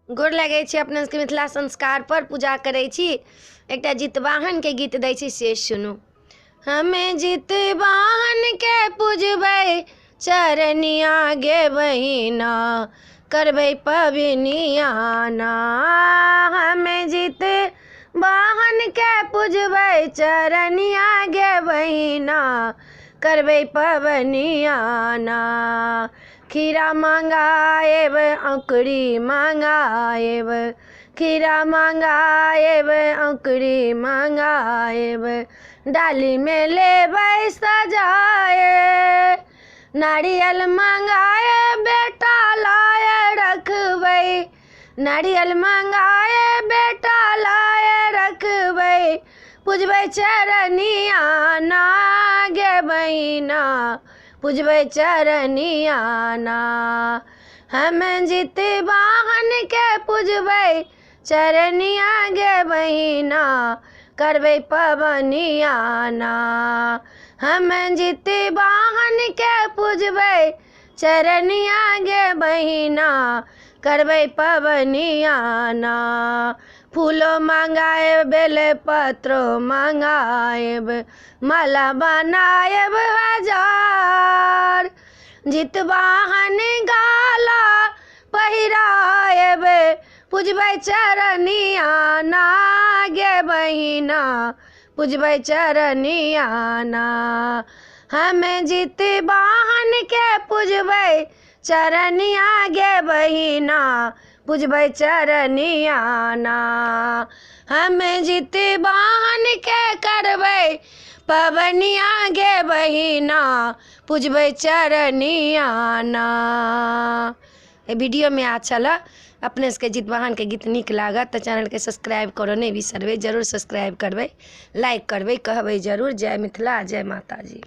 गोर लगै छी अपने सबके मिथिला संस्कार पर पूजा करै छी। एकटा जितवाहन के गीत दै छी से सुनू। हमे जितवाहन के पूजबै चरनिया गे बहिना, करबै पबनियाना। हमे जितवाहन के पूजबै चरनिया गे बहिना, करबै पबनियाना। खीरा मंगाएब औंकड़ी मंगाएब, खीरा मंगाएब औंकड़ी मंगाएब, डाली में लेबै सजाए। नारियल मंगाए बेटा लाए रखबै, नारियल मंगाए बेटा लाए रखबै, पूजबै चरनियाना गे बहिना, पूजबै चरनियाना। हम जितवाहन के पूजबै चरनिया गे बहिना, करबै पबनियाना। हम जितवाहन के पूजबै चरनिया गे बहिना, करबै पबनियाना। फूलो मंगाएब बेलपत्रो मंगाएब, माला बनाएब हजार। जितवाहन गाला पहिराएब, पूजबै चरनियाना गे बहिना, पूजबै चरनियाना। हम जितवाहन के पूजबै चरनिया गे बहिना, पूजबै चरनियाना। हम जितवाहन के करबै पबनिया गे बहिना, पूजबै चरनियाना। वीडियो में अच्छा लगा अपने सबके जितवाहन के गीत नीक लागत तो चैनल के सब्सक्राइब करो नहीं बिसरबै, जरूर सब्सक्राइब करबै, लाइक करबै, कहबै जरूर। जय मिथिला, जय माता जी।